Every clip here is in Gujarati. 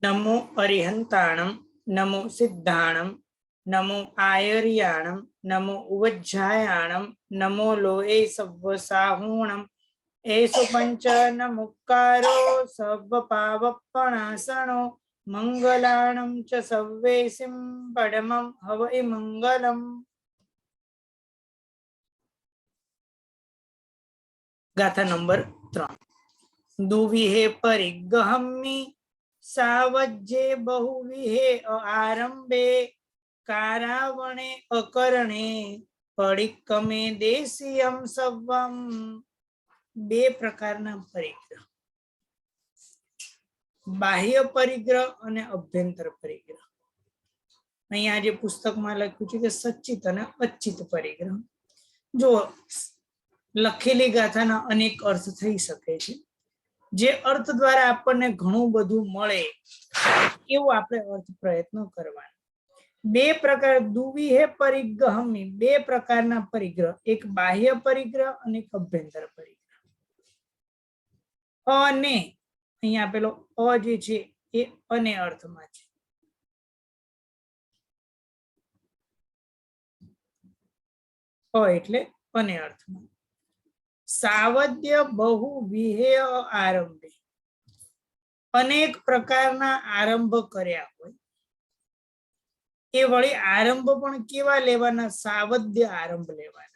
नमो अरिहंताणं नमो सिद्धाणं नमो आयर्याणं नमो उवज्झायाणं नमो लोये सव्वसाहूणं एषु पंच नमुक्कारो सर्वपावपणासनो मंगलाणं च सव्वेसिं परमं हवै मंगलम्। गाथा नंबर 3। दुविहे परिगहम्मि सावज्ये बहुविहे आरंभे कारावणे अकरणे पडिक्कमे देशीयम सव्वम। બે પ્રકારના પરિગ્રહ, બાહ્ય પરિગ્રહ અને અભ્યંતર પરિગ્રહ. અહીંયા જે પુસ્તકમાં લખ્યું છે કે સચ્ચિત અને અચ્ચિત પરિગ્રહ. જો લખેલી ગાથાના અનેક અર્થ થઈ શકે છે, જે અર્થ દ્વારા આપણને ઘણું બધું મળે એવું આપણે અર્થ પ્રયત્ન કરવાનો. બે પ્રકાર દુવિહે પરિગહમી, બે પ્રકારના પરિગ્રહ, એક બાહ્ય પરિગ્રહ અને એક અભ્યંતર પરિગ્રહ. અને અહીંયા પેલો અ જે છે એ અને અર્થમાં છે. અ એટલે અને અર્થમાં. સાવદ્ય બહુ વિહેય આરંભે, અનેક પ્રકારના આરંભ કર્યા હોય એ વળી આરંભ પણ કેવા લેવાના? સાવદ્ય આરંભ લેવાના.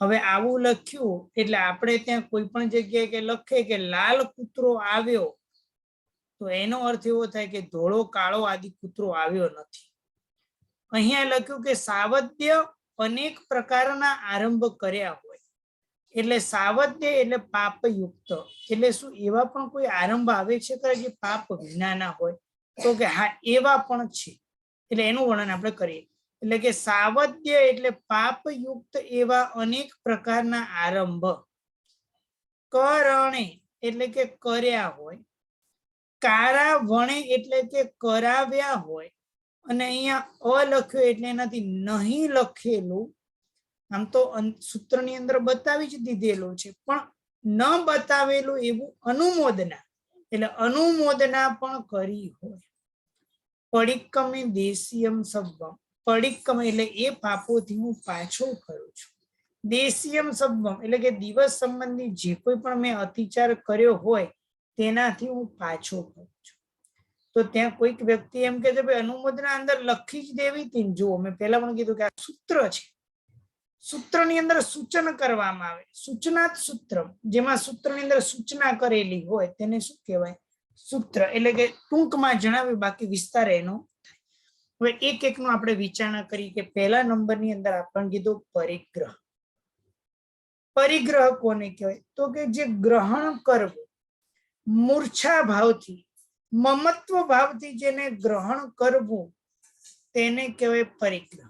હવે આવું લખ્યું એટલે આપણે ત્યાં કોઈ પણ જગ્યાએ કે લખે કે લાલ કૂતરો આવ્યો, તો એનો અર્થ એવો થાય કે ધોળો કાળો આદિ કૂતરો આવ્યો નથી. અહીંયા લખ્યું કે સાવદ્ય અનેક પ્રકારના આરંભ કર્યા હોય, એટલે સાવદ્ય એટલે પાપયુક્ત. એટલે શું એવા પણ કોઈ આરંભ આવે છે કે જે પાપ વિનાના હોય? તો કે હા, એવા પણ છે. એટલે એનું વર્ણન આપણે કરીએ. એટલે કે સાવદ્ય એટલે પાપયુક્ત એવા અનેક પ્રકારના આરંભ. કરણે એટલે કે કર્યા હોય. કારાવણે એટલે કે કરાવ્યા હોય. અને અહીંયા અ લખ્યો એટલે એનાથી નહીં લખેલું. આમ તો સૂત્રની અંદર બતાવી જ દીધેલું છે, પણ ન બતાવેલું એવું અનુમોદના, એટલે અનુમોદના પણ કરી હોય. પડિક્કમે દેશીયમ સબ્બમ, પડિક્કમ એટલે એ પાપોથી હું પાછો ફરું છું. દેશીયમ સબ્બમ એટલે કે દિવસ સંબંધી જે કોઈ પણ મેં અતિચાર કર્યો હોય તેનાથી હું પાછો ફરું છું. તો ત્યાં કોઈક વ્યક્તિ એમ કે છે ભાઈ અનુમોદના અંદર લખી જ દેવી હતી. જુઓ, મેં પહેલા પણ કીધું કે આ સૂત્ર છે. સૂત્રની અંદર સૂચન કરવામાં આવે, સૂચનાત સૂત્ર. જેમાં સૂત્રની અંદર સૂચના કરેલી હોય તેને શું કહેવાય? સૂત્ર. એટલે કે ટૂંકમાં જણાવ્યું, બાકી વિસ્તાર એનો થાય. હવે એક એકનું આપણે વિચારણા કરી કે પહેલા નંબરની અંદર આપણને કીધું પરિગ્રહ. પરિગ્રહ કોને કહેવાય? તો કે જે ગ્રહણ કરવું, મૂર્છા ભાવથી, મમત્વ ભાવથી જેને ગ્રહણ કરવું તેને કહેવાય પરિગ્રહ.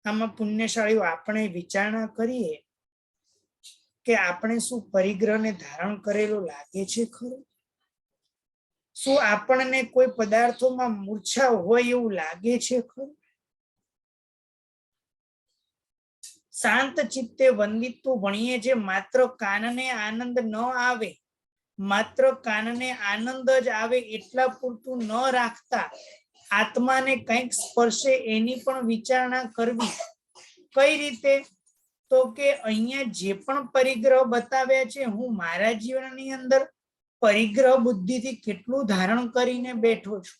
આમાં પુણ્યશાળીઓ આપણે વિચારણા કરીએ કે આપણે શું પરિગ્રહને ધારણ કરેલું લાગે છે ખરું? શું આપણને કોઈ પદાર્થોમાં મૂર્છા હોય એવું લાગે છે ખરું? શાંત ચિત્તે વંદિતું ભણીએ છે, માત્ર કાનને આનંદ ન આવે, માત્ર કાનને આનંદ જ આવે એટલા પૂરતું ન રાખતા આત્માને કંઈક સ્પર્શે એની પણ વિચારણા કરવી. કઈ રીતે? તો કે અહીંયા જે પણ પરિગ્રહ બતાવ્યા છે, હું મારા જીવનની અંદર પરિગ્રહ બુદ્ધિથી કેટલું ધારણ કરીને બેઠો છું.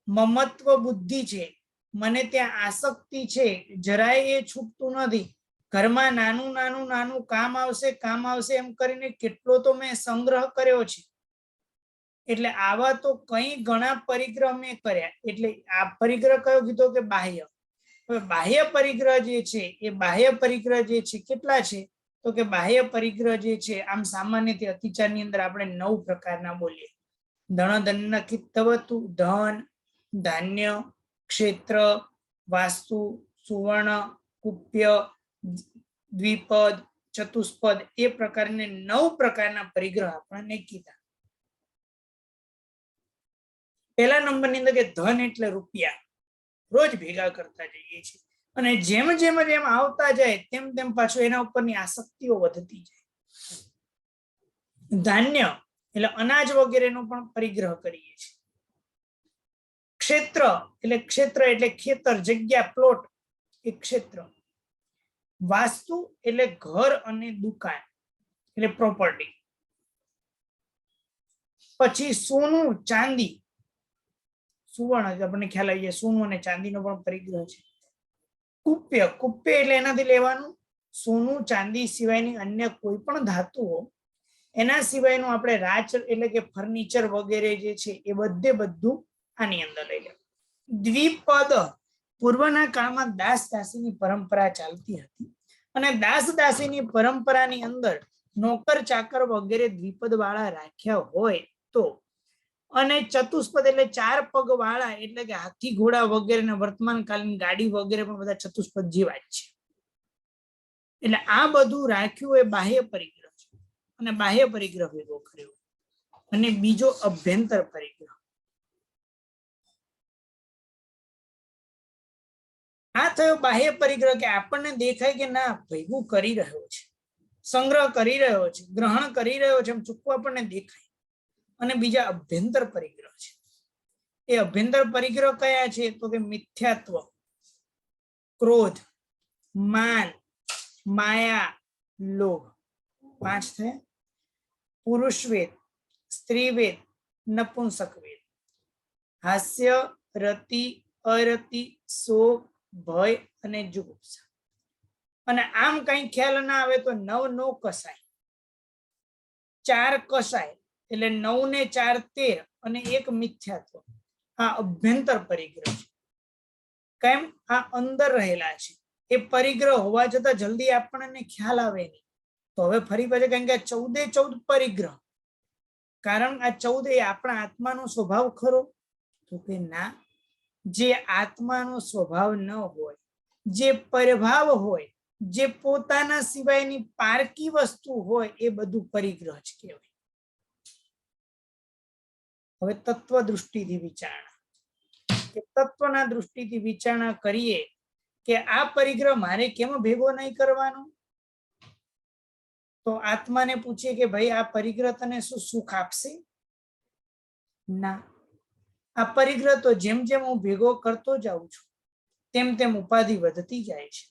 મમત્વ બુદ્ધિ છે, મને ત્યાં આસક્તિ છે, જરાય એ છૂટતું નથી. ઘરમાં નાનું નાનું નાનું કામ આવશે એમ કરીને કેટલો તો મેં સંગ્રહ કર્યો છે. એટલે આવા તો કઈ ઘણા પરિગ્રહ મેં કર્યા. એટલે આ પરિગ્રહ કયો કીધો? કે બાહ્ય. હવે બાહ્ય પરિગ્રહ જે છે, એ બાહ્ય પરિગ્રહ જે છે કેટલા છે? તો કે બાહ્ય પરિગ્રહ જે છે, આમ સામાન્યથી અતિચારની અંદર આપણે 9 પ્રકારના બોલીએ. ધન કિત્તવતુ, ધન, ધાન્ય, ક્ષેત્ર, વાસ્તુ, સુવર્ણ, કુપ્ય, દ્વિપદ, ચતુષ્પદ, એ પ્રકારને 9 પ્રકારના પરિગ્રહ આપણને કીધા. પહેલા નંબરની અંદર કે ધન એટલે રૂપિયા, રોજ ભેગા કરતા જઈએ છીએ, અને જેમ જેમ જેમ આવતા જાય તેમ તેમ પાછું એના ઉપરની આસક્તિઓ વધતી જાય. ધાન્ય એટલે અનાજ વગેરેનો પણ પરિગ્રહ કરીએ છીએ. ક્ષેત્ર એટલે ખેતર, જગ્યા, પ્લોટ એ ક્ષેત્ર. વાસ્તુ એટલે ઘર અને દુકાન એટલે પ્રોપર્ટી. પછી સોનું, ચાંદી, સુવર્ણ આપણને ખ્યાલ આવી જાય, સોનું અને ચાંદીનો પણ પરિગ્રહ છે. કુપ્ય એટલે એનાથી લેવાનું સોનું ચાંદી સિવાયની અન્ય કોઈ પણ ધાતુઓ, એના સિવાયનું આપણે રાચ એટલે કે ફર્નિચર વગેરે જે છે એ બધું આની અંદર લઈ લેવું. દ્વિપદ, પૂર્વના કાળમાં દાસ દાસીની પરંપરા ચાલતી હતી અને દાસ દાસીની પરંપરાની અંદર નોકર ચાકર વગેરે દ્વિપદ વાળા રાખ્યા હોય તો, અને ચતુષ્પદ એટલે 4 પગ વાળા એટલે કે હાથી ઘોડા વગેરે ને વર્તમાન કાલીન ગાડી વગેરે પણ બધા ચતુષ્પદ જેવા જ છે. એટલે આ બધું રાખ્યું એ બાહ્ય પરિગ્રહ છે અને બાહ્ય પરિગ્રહ ભેગો કર્યો. અને બીજો અભ્યંતર પરિગ્રહ. આ થયો બાહ્ય પરિગ્રહ કે આપણને દેખાય કે ના ભેગું કરી રહ્યો છે, સંગ્રહ કરી રહ્યો છે, ગ્રહણ કરી રહ્યો છે એમ ચૂકવું આપણને દેખાય. અને બીજા અભ્યંતર પરિગ્રહ છે. એ અભ્યંતર પરિગ્રહ કયા છે? તો કે મિથ્યાત્વ, ક્રોધ, માન, માયા, લોભ. 5 થયા. પુરુષવેદ, સ્ત્રીવેદ, નપુંસકવેદ. હાસ્ય, રતિ, અરતિ, શોક, ભય અને જુગુપ્સા. અને આમ કઈ ખ્યાલ ના આવે તો 9 નો કસાય, 4 કસાય એટલે 9 ને 4 13 અને 1 મિથ્યાત્વ. આ અભ્યંતર પરિગ્રહ છે. કેમ? આ અંદર રહેલા છે. એ પરિગ્રહ હોવા છતાં જલ્દી આપણને ખ્યાલ આવે નહીં. તો હવે ફરી પાછા કારણ કે 14 પરિગ્રહ, કારણ આ 14 એ આપણા આત્માનો સ્વભાવ ખરો? તો કે ના. જે આત્માનો સ્વભાવ ન હોય, જે પરભાવ હોય, જે પોતાના સિવાયની પારકી વસ્તુ હોય એ બધું પરિગ્રહ જ કહેવાય. હવે તત્વ દૃષ્ટિથી વિચારણા, કે તત્વના દૃષ્ટિથી વિચારણા કરીએ કે આ પરિગ્રહ મારે કેમ ભેગો નહીં કરવાનો? તો આત્માને પૂછીએ કે ભાઈ આ પરિગ્રહ તને શું સુખ આપશે? ના. આ પરિગ્રહ તો જેમ જેમ હું ભેગો કરતો જાઉં છું તેમ તેમ ઉપાધિ વધતી જાય છે.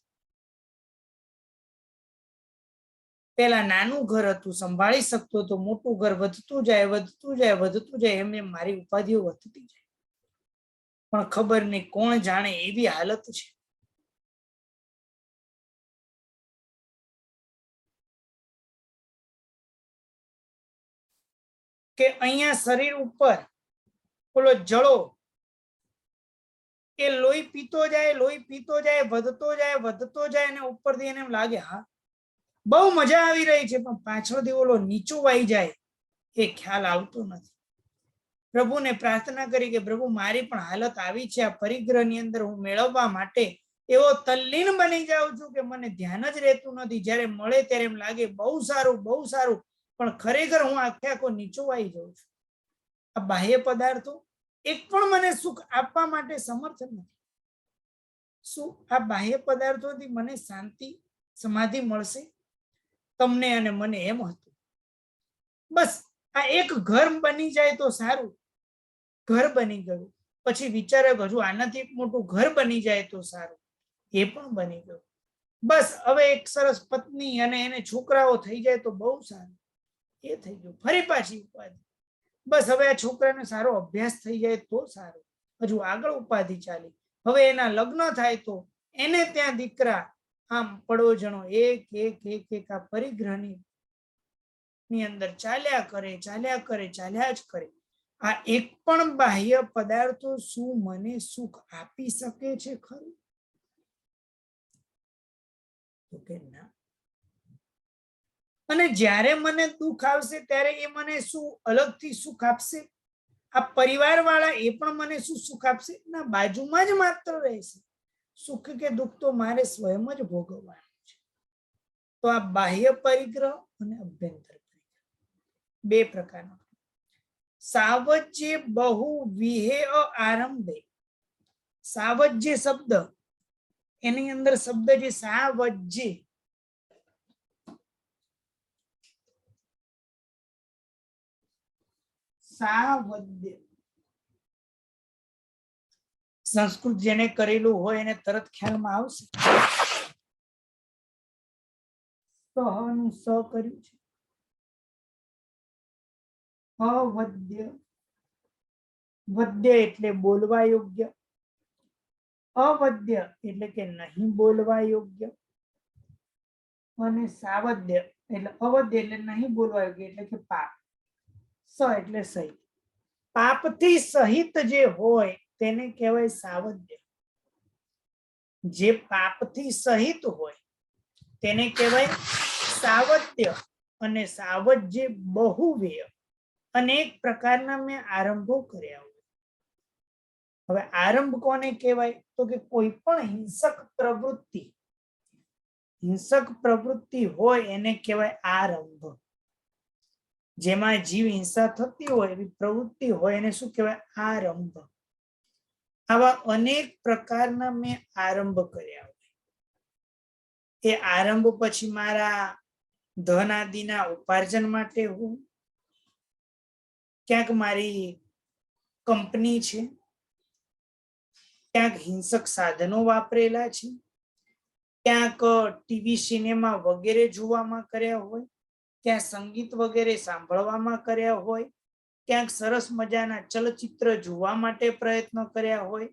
પેલા નાનું ઘર હતું, સંભાળી શકતો તો, મોટું ઘર વધતું જાય વધતું જાય વધતું જાય, એમ એમ મારી ઉપાધિઓ વધતી જાય. પણ ખબર નહીં, કોણ જાણે એવી હાલત છે. કે અહીંયા શરીર ઉપર પેલો જળો એ લોહી પીતો જાય વધતો જાય અને ઉપરથી એને એમ લાગે હા બહુ મજા આવી રહી છે, પણ પાછળથી ઓલો નીચો વાઈ જાય એ ખ્યાલ આવતો નથી. પ્રભુને પ્રાર્થના કરી કે પ્રભુ મારી પણ હાલત આવી છે, આ પરિગ્રહની અંદર હું મેળવવા માટે એવો તલ્લીન બની જાઉં છું કે મને ધ્યાન જ રહેતું નથી. જ્યારે મળે ત્યારે એમ લાગે બહુ સારું, પણ ખરેખર હું આખો નીચો વાઈ જાઉં છું. આ બાહ્ય પદાર્થો એક પણ મને સુખ આપવા માટે સમર્થ નથી. શું આ બાહ્ય પદાર્થોથી મને શાંતિ, સમાધિ મળશે? તમને અને મને એમ હતું બસ આ એક ઘર બની જાય તો સારું. ઘર બની ગયું. પછી વિચારે હજુ આનાથી એક મોટું ઘર બની જાય તો સારું. એ પણ બની ગયું. બસ હવે એક સરસ પત્ની અને એને છોકરાઓ થઈ જાય તો બહુ સારું. એ થઈ ગયું. ફરી પાછી ઉપાધિ. બસ હવે આ છોકરાને સારો અભ્યાસ થઈ જાય તો સારું. હજુ આગળ ઉપાધિ ચાલી. હવે એના લગ્ન થાય તો એને ત્યાં દીકરા, આમ પડોજણો એક એક એક એક આ પરિગ્રહની અંદર ચાલ્યા જ કરે. આ એક પણ બાહ્ય પદાર્થો શું મને સુખ આપી શકે છે ખરું? તો કે ના. અને જ્યારે મને દુઃખ આવશે ત્યારે એ મને શું અલગથી સુખ આપશે? આ પરિવાર વાળા એ પણ મને શું સુખ આપશે? ના, બાજુમાં જ માત્ર રહેશે. સુખ કે દુઃખ તો મારે સ્વયં જ ભોગવવાનું છે. તો આ બાહ્ય પરિગ્રહ અને અભ્યંતર પરિગ્રહ બે પ્રકારનો. સાવજ્ય બહુ વિહેય આરંભે. સાવજ્ય શબ્દ, એની અંદર શબ્દ જે સાવજ્ય, સાવદ્ય. સંસ્કૃત જેને કરેલું હોય એને તરત ખ્યાલમાં આવશે. સહનું સ કર્યું છે. અવદ્ય. વદ્ય એટલે બોલવા યોગ્ય. અવદ્ય એટલે કે નહીં બોલવા યોગ્ય. અને સાવદ્ય એટલે અવદ્ય એટલે નહીં બોલવા યોગ્ય એટલે કે પાપ. સ એટલે સહિત. પાપથી સહિત જે હોય તેને કહેવાય સાવદ્ય. જે પાપથી સહિત હોય તેને કહેવાય સાવદ્ય. અને સાવજ્ય બહુવ્યય અનેક પ્રકારના મેં આરંભો કર્યા હોય. હવે આરંભ કોને કહેવાય તો કે કોઈ પણ હિંસક પ્રવૃત્તિ હોય એને કહેવાય આરંભ. જેમાં જીવ હિંસા થતી હોય એવી પ્રવૃત્તિ હોય એને શું કહેવાય આરંભ. આવા અનેક પ્રકારના મેં આરંભ કર્યા હોય. એ આરંભ પછી મારા ધન આદિના ઉપાર્જન માટે હું, ક્યાંક મારી કંપની છે, ક્યાંક હિંસક સાધનો વાપરેલા છે, ક્યાંક ટીવી સિનેમા વગેરે જોવામાં કર્યા હોય, ક્યાંક સંગીત વગેરે સાંભળવામાં કર્યા હોય, ક્યાંક સરસ મજાના ચલચિત્ર જોવા માટે પ્રયત્નો કર્યા હોય,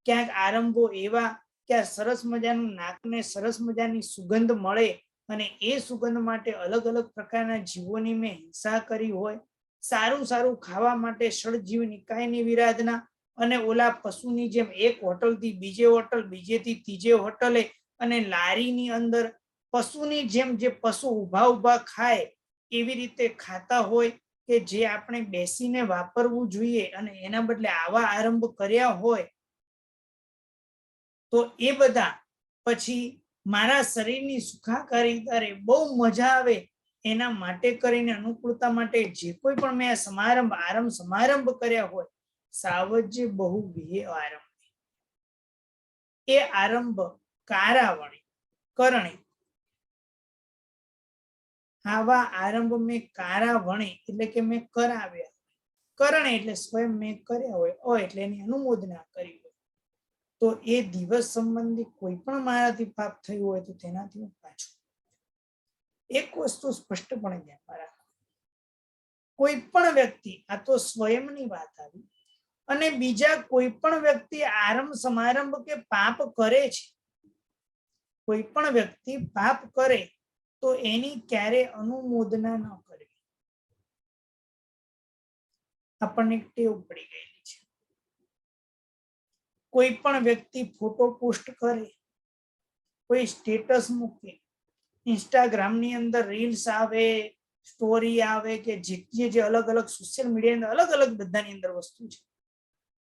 ક્યાંક આરંભો એવા કે સરસ મજાનું નાકને સરસ મજાની સુગંધ મળે અને એ સુગંધ માટે અલગ અલગ પ્રકારના જીવોની મેં હિંસા કરી હોય. સારું સારું ખાવા માટે ષડજીવ નિકાયની વિરાધના અને ઓલા પશુની જેમ એક હોટલથી બીજે હોટલ, બીજેથી ત્રીજે હોટલે અને લારીની અંદર પશુની જેમ જે પશુ ઊભા ઊભા ખાય એવી રીતે ખાતા હોય કે જે આપણે બેસીને વાપરવું જોઈએ અને એના બદલે આવા આરંભ કર્યા હોય તો એ બધા પછી મારા શરીરની સુખાકારી બહુ મજા આવે એના માટે કરીને અનુકૂળતા માટે જે કોઈ પણ મેં સમારંભ કર્યા હોય સાવજ્ય બહુવ્યય આરંભ. એ આરંભ કારાવણે કરણે. આવા આરંભ મેં કારાવણે એટલે કે મેં કરાવ્યા. કરણે એટલે સ્વયં મેં કર્યા હોય એટલે એની અનુમોદના કરી હોય. તો એ દિવસ સંબંધી કોઈ પણ મારાથી પાપ થયું હોય તો તેનાથી હું પાછું. એક વસ્તુ સ્પષ્ટપણે ધ્યાનમાં રાખો. કોઈ પણ વ્યક્તિ, આ તો સ્વયંની વાત આવી, અને બીજા કોઈ પણ વ્યક્તિ આરંભ સમારંભ કે પાપ કરે છે, કોઈ પણ વ્યક્તિ પાપ કરે તો એની ક્યારે અનુમોદના ન કરવી. આપણને ટેવ પડી ગયેલી છે. કોઈ પણ વ્યક્તિ ફોટો પોસ્ટ કરે, કોઈ સ્ટેટસ મૂકે, ઇન્સ્ટાગ્રામની અંદર રીલ્સ આવે, સ્ટોરી આવે કે જે અલગ અલગ સોશિયલ મીડિયા અલગ અલગ બધાની અંદર વસ્તુ છે.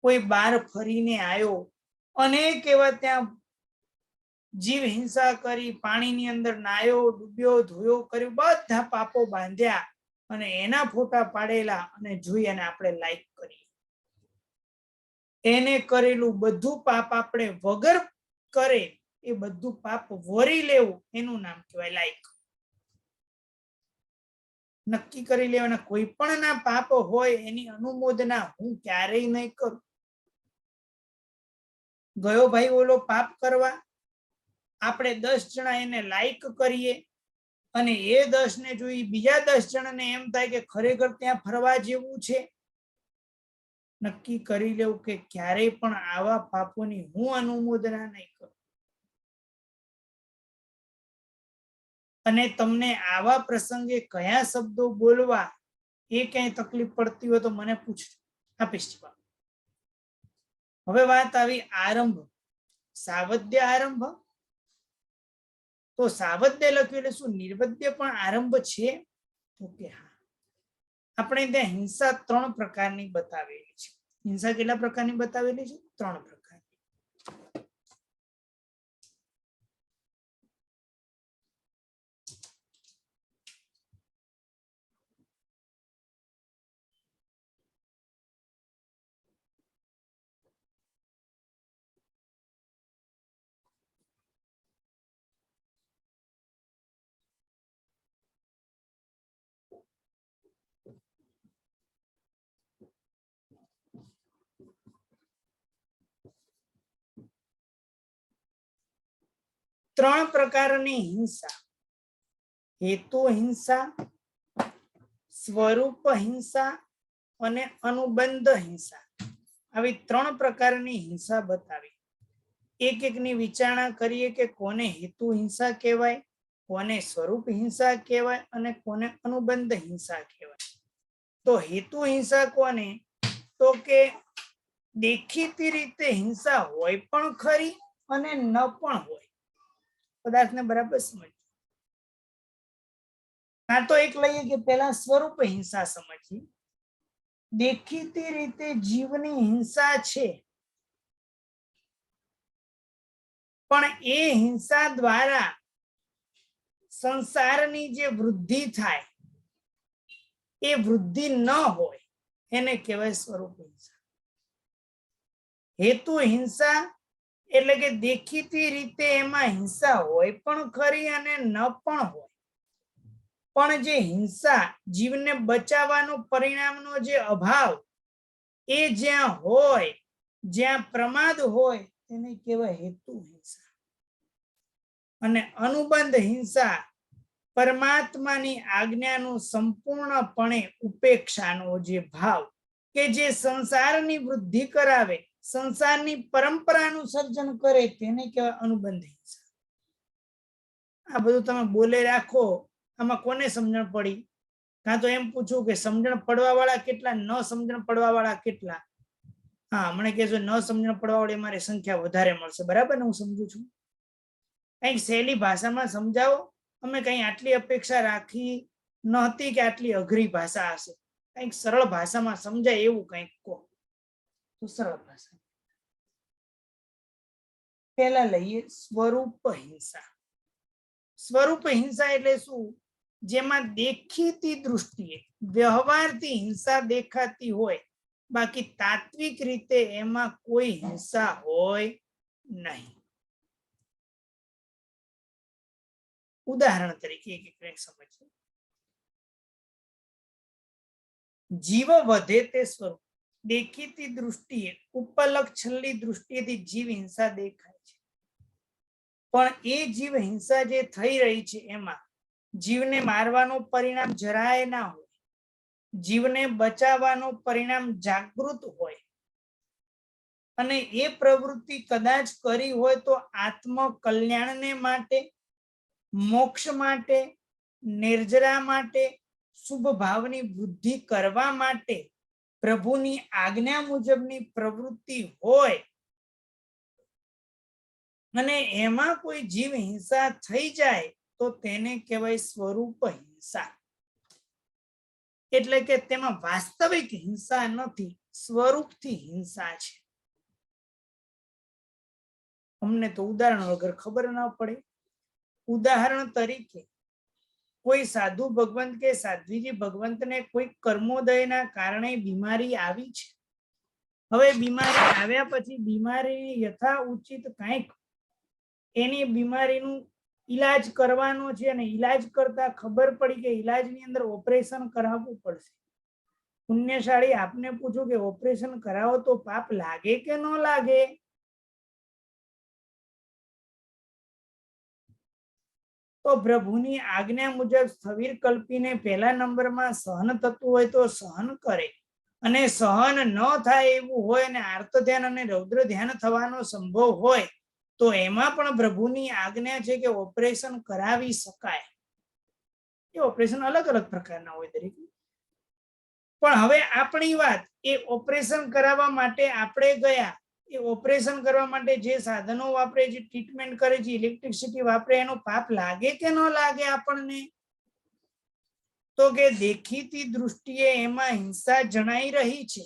કોઈ બહાર ફરીને આવ્યો, અનેક એવા ત્યાં જીવ હિંસા કરી, પાણીની અંદર નાયો, ડૂબ્યો, ધોયો કર્યું, બધા પાપો બાંધ્યા અને એના ફોટા પાડેલા અને જોઈ અને આપણે લાઈક કરી. એને કરેલું બધું પાપ આપણે વગર કરે એ બધું પાપ વરી લેવું એનું નામ કહેવાય લાઈક. નક્કી કરી લેવાના કોઈ પણ ના પાપ હોય એની અનુમોદના હું ક્યારેય નહીં કરું. ગયો ભાઈ ઓલો પાપ કરવા, આપણે 10 જણા એને લાઈક કરીએ અને એ 10 ને જોઈ બીજા 10 જણાને એમ થાય કે ખરેખર ત્યાં ફરવા જેવું છે. નક્કી કરી લેવું કે ક્યારેય પણ આવા પાપોની હું અનુમોદના નહીં કરું. અને તમને આવા પ્રસંગે કયા શબ્દો બોલવા એ ક્યાંય તકલીફ પડતી હોય તો મને પૂછજો, આપીશ જવાબ. હવે વાત આવી આરંભ, સાવદ્ય આરંભ. તો સાવદ્ય લખ્યું એટલે શું નિર્વદ્ય પણ આરંભ છે? તો કે હા. આપણે ત્યાં હિંસા 3 પ્રકારની બતાવેલી છે. હિંસા કેટલા પ્રકારની બતાવેલી છે? 3 પ્રકાર. ત્રણ પ્રકારની હિંસા, હેતુ હિંસા, સ્વરૂપ હિંસા અને અનુબંધ હિંસા, આવી ત્રણ પ્રકારની હિંસા બતાવી. એક એકની વિચારણા કરીએ કે કોને હેતુ હિંસા કહેવાય, કોને સ્વરૂપ હિંસા કહેવાય અને કોને અનુબંધ હિંસા કહેવાય. તો હેતુ હિંસા કોને, તો કે દેખીતી રીતે હિંસા હોય પણ ખરી અને ન પણ હોય. પદાર્થને બરાબર સમજ. આ તો એક લઈએ કે પેલા સ્વરૂપ હિંસા સમજીએ. દેખીતી રીતે જીવની હિંસા છે, પણ એ હિંસા દ્વારા સંસારની જે વૃદ્ધિ થાય એ વૃદ્ધિ ન હોય એને કહેવાય સ્વરૂપ હિંસા. હેતુ હિંસા એટલે કે દેખીતી રીતે એમાં હિંસા હોય પણ ખરી અને ન પણ હોય, પણ જે હિંસા જીવને બચાવવાનો પરિણામનો જે અભાવ એ જ્યાં હોય, જ્યાં પ્રમાદ હોય તેને કહેવાય હેતુ હિંસા. અને અનુબંધ હિંસા પરમાત્માની આજ્ઞાનું સંપૂર્ણપણે ઉપેક્ષાનો જે ભાવ કે જે સંસારની વૃદ્ધિ કરાવે, સંસારની પરંપરાનું સર્જન કરે તેને કહેવાય અનુબંધ હિંસા. આ બધું તમે બોલે રાખો, આમાં કોને સમજણ પડી? કાં તો એમ પૂછું કે સમજણ પડવા વાળા કેટલા, ન સમજણ પડવા વાળા કેટલા? હા, મને કહેજો ન સમજણ પડવા વાળી મારી સંખ્યા વધારે મળશે. બરાબર ને? હું સમજુ છું. કંઈક સહેલી ભાષામાં સમજાવો. અમે કઈ આટલી અપેક્ષા રાખી નહોતી કે આટલી અઘરી ભાષા હશે. કંઈક સરળ ભાષામાં સમજાય એવું કંઈક કહો તો. સરળ ભાષા પહેલા લઈએ સ્વરૂપ હિંસા. સ્વરૂપ હિંસા એટલે શું? જેમાં દેખીતી દૃષ્ટિએ વ્યવહારથી હિંસા દેખાતી હોય, બાકી તાત્વિક રીતે એમાં કોઈ હિંસા હોય નહીં. ઉદાહરણ તરીકે એક સમજીએ. જીવ વધે તે સ્વરૂપ. દેખીતી દૃષ્ટિએ ઉપલક છલ્લી દૃષ્ટિએથી જીવ હિંસા દેખાય છે, પણ એ જીવ હિંસા જે થઈ રહી છે એમાં જીવને મારવાનું પરિણામ જરાય ના હોય, જીવને બચાવવાનું પરિણામ જાગૃત હોય, અને એ પ્રવૃત્તિ કદાચ કરી હોય તો આત્મ કલ્યાણને માટે, મોક્ષ માટે, નિર્જરા માટે, શુભ ભાવની વૃદ્ધિ કરવા માટે પ્રભુની આજ્ઞા મુજબની પ્રવૃત્તિ હોય, અને એમાં કોઈ જીવ હિંસા થઈ જાય તો તેને કહેવાય સ્વરૂપ હિંસા. એટલે કે તેમાં વાસ્તવિક હિંસા નથી, સ્વરૂપથી હિંસા છે. અમને તો ઉદાહરણ વગર ખબર ન પડે. ઉદાહરણ તરીકે કોઈ સાધુ ભગવંત કે સાધ્વીજી ભગવંતને કોઈ કર્મોદયના કારણે બીમારી આવી છે. હવે બીમારી આવ્યા પછી બીમારી યથા ઉચિત કંઈક એની બીમારીનું ઈલાજ કરવાનો છે, અને ઈલાજ કરતા ખબર પડી કે ઈલાજની અંદર ઓપરેશન કરાવવું પડશે. પુણ્યશાળી આપને પૂછું કે ઓપરેશન કરાવો તો પાપ લાગે કે ન લાગે? તો પ્રભુની આજ્ઞા મુજબ સ્થવિર કલ્પીને પહેલા નંબરમાં સહન થતું હોય તો સહન કરે, અને સહન ન થાય એવું હોય અને આર્ત ધ્યાન અને રૌદ્ર ધ્યાન થવાનો સંભવ હોય તો એમાં પણ પ્રભુની આજ્ઞા છે કે ઓપરેશન કરાવી શકાય. એ ઓપરેશન અલગ અલગ પ્રકારના હોય દરેક. પણ હવે આપણી વાત, એ ઓપરેશન કરાવવા માટે આપણે ગયા, એ ઓપરેશન કરવા માટે જે સાધનો વાપરે, જે ટ્રીટમેન્ટ કરે, જે ઇલેક્ટ્રિસિટી વાપરે, એનો પાપ લાગે કે ન લાગે આપણને? તો કે દેખીતી દૃષ્ટિએ એમાં હિંસા જણાઈ રહી છે,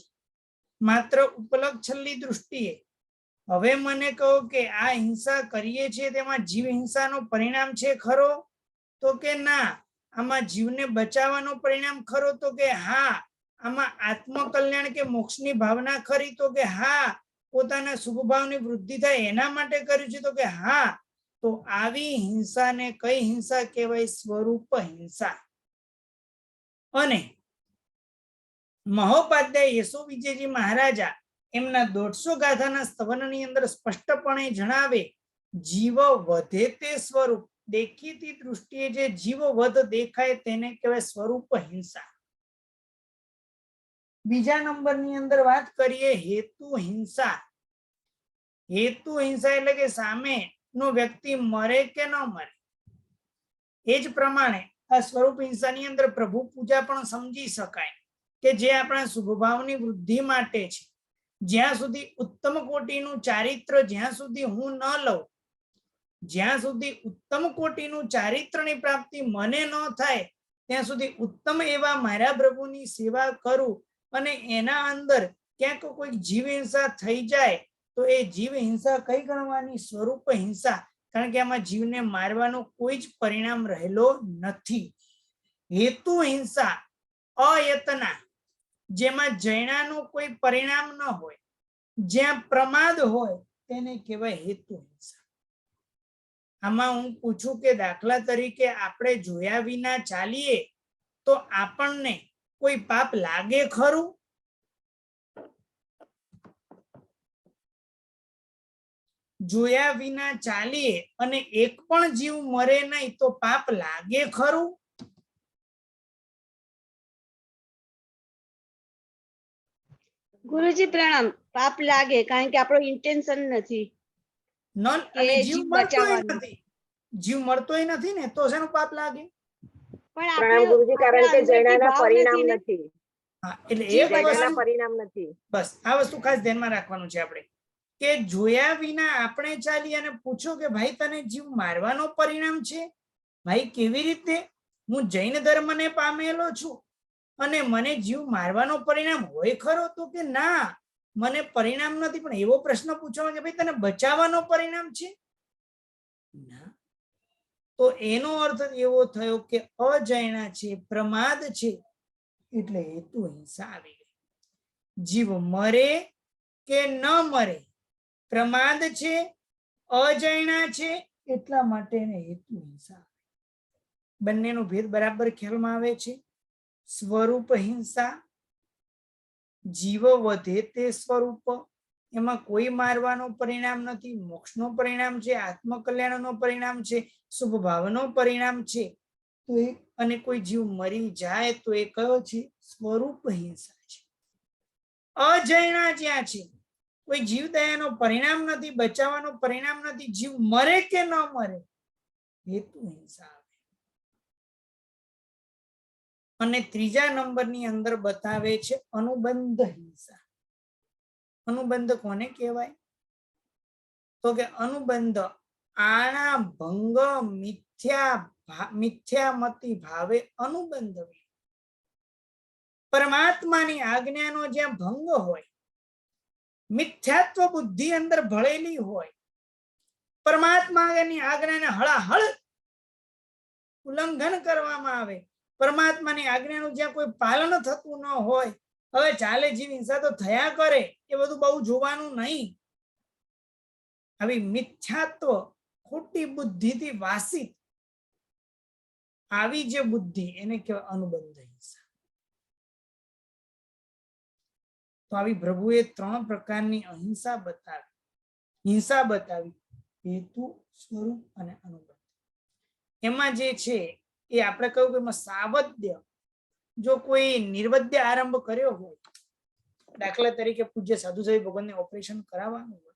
માત્ર ઉપલક છલ્લી દૃષ્ટિએ. હવે મને કહો કે આ હિંસા કરીએ છીએ તેમાં જીવ હિંસાનો પરિણામ છે ખરો? તો કે ના. આમાં જીવને બચાવવાનો પરિણામ ખરો? તો કે હા. આમાં આત્મકલ્યાણ કે મોક્ષની ભાવના ખરી? તો કે હા. પોતાના શુભ ભાવની વૃદ્ધિ થાય એના માટે કર્યું છે? તો કે હા. તો આવી હિંસાને કઈ હિંસા કહેવાય? સ્વરૂપ હિંસા. અને મહોપાધ્યાય યશો વિજયજી મહારાજા એમના 150 ગાથાના સ્તવનની અંદર સ્પષ્ટપણે જણાવે જીવ વધે તે સ્વરૂપ, દેખીતી દૃષ્ટિએ જે જીવ વધ દેખાય તેને કહેવાય સ્વરૂપ હિંસા. બીજા નંબરની અંદર વાત કરીએ હેતુ હિંસા. હેતુ હિંસા એટલે કે સામે નો વ્યક્તિ મરે કે ન મરે. એ જ પ્રમાણે આ સ્વરૂપ હિંસાની અંદર પ્રભુ પૂજા પણ સમજી શકાય કે જે આપણા શુભભાવની વૃદ્ધિ માટે છે. જ્યાં સુધી ઉત્તમ કોટીનું ચારિત્ર જ્યાં સુધી હું ન લઉં, જ્યાં સુધી ઉત્તમ કોટીનું ચારિત્રની પ્રાપ્તિ મને ન થાય ત્યાં સુધી ઉત્તમ એવા મારા પ્રભુની સેવા કરું અને એના અંદર ક્યાંક કોઈ જીવ હિંસા થઈ જાય તો એ જીવ હિંસા કઈ ગણવાની? સ્વરૂપ હિંસા. કારણ કે આમાં જીવને મારવાનો કોઈ જ પરિણામ રહેલો નથી. હેતુ હિંસા અયતના, જેમાં જૈનાનું કોઈ પરિણામ ન હોય, જ્યાં પ્રમાદ હોય તેને કહેવાય હેતુ હિંસા. આમાં હું પૂછું કે દાખલા તરીકે આપણે જોયા વિના ચાલીએ તો આપણને કોઈ પાપ લાગે ખરું? જોયા વિના ચાલીએ અને એક પણ જીવ મરે નહીં તો પાપ લાગે ખરું? ગુરુજી પ્રણામ. પાપ લાગે કારણ કે આપણો ઇન્ટેન્શન નથી અને જીવ મરતોય નથી. જીવ મરતોય નથી ને તો શેનું પાપ લાગે? પણ આપણે ગુરુજી કારણ કે જૈનાના પરિણામ નથી. હા, એટલે એ જૈનાના પરિણામ નથી. બસ આ વસ્તુ ખાસ ધ્યાનમાં રાખવાનું છે આપણે કે જોયા વિના આપણે ચાલી અને પૂછો કે ભાઈ તને જીવ મારવાનો પરિણામ છે? ભાઈ કેવી રીતે? હું જૈન ધર્મને પામેલો છું અને મને જીવ મારવાનો પરિણામ હોય ખરો? તો કે ના, મને પરિણામ નથી. પણ એવો પ્રશ્ન પૂછવાનો કે ભાઈ તને બચાવવાનો પરિણામ છે? ના. તો એનો અર્થ એવો થયો કે અજૈના છે, પ્રમાદ છે, એટલે હેતુ હિંસા આવી ગઈ. જીવ મરે કે ન મરે, પ્રમાદ છે, અજૈના છે, એટલા માટે હેતુ હિંસા. બંનેનો ભેદ બરાબર ખ્યાલમાં આવે છે. સ્વરૂપ હિંસા, જીવ વધે તે સ્વરૂપ, એમાં કોઈ મારવાનો પરિણામ નથી, મોક્ષનો પરિણામ છે, આત્મકલ્યાણનો પરિણામ છે, શુભ ભાવનો પરિણામ છે. તો એ અને કોઈ જીવ મરી જાય તો એ કયો છે? સ્વરૂપ હિંસા છે. અજૈના જ્યાં છે, કોઈ જીવદયાનો પરિણામ નથી, બચાવવાનો પરિણામ નથી, જીવ મરે કે ન મરે, હેતુ હિંસા. અને ત્રીજા નંબરની અંદર બતાવે છે અનુબંધ હિંસા. અનુબંધ કોને કહેવાય? તો કે અનુબંધ આણા ભંગ મિથ્યામતી ભાવે અનુબંધ. પરમાત્માની આજ્ઞાનો જ્યાં ભંગ હોય, મિથ્યાત્વ બુદ્ધિ અંદર ભળેલી હોય, પરમાત્માની આજ્ઞાને હળાહળ ઉલ્લંઘન કરવામાં આવે, પરમાત્માની આજ્ઞાનું જ્યાં કોઈ પાલન થતું ન હોય, હવે ચાલે જીવ હિંસા તો થયા કરે, એ બધું બહુ જોવાનું નહીં. આવી મિથ્યાત્વ ખોટી બુદ્ધિથી વાસિત આવી જે બુદ્ધિ એને કહેવાય અનુબંધ હિંસા. તો આવી પ્રભુએ 3 પ્રકારની અહિંસા બતાવી. હિંસા બતાવી, હેતુ, સ્વરૂપ અને અનુબંધ. એમાં જે છે એ આપણે કહ્યું કે એમાં સાવધ્ય, જો કોઈ નિર્વદ્ય આરંભ કર્યો હોય, દાખલા તરીકે પૂજ્ય સાધુ સાહેબ ભગવાનને ઓપરેશન કરાવવાનું હોય,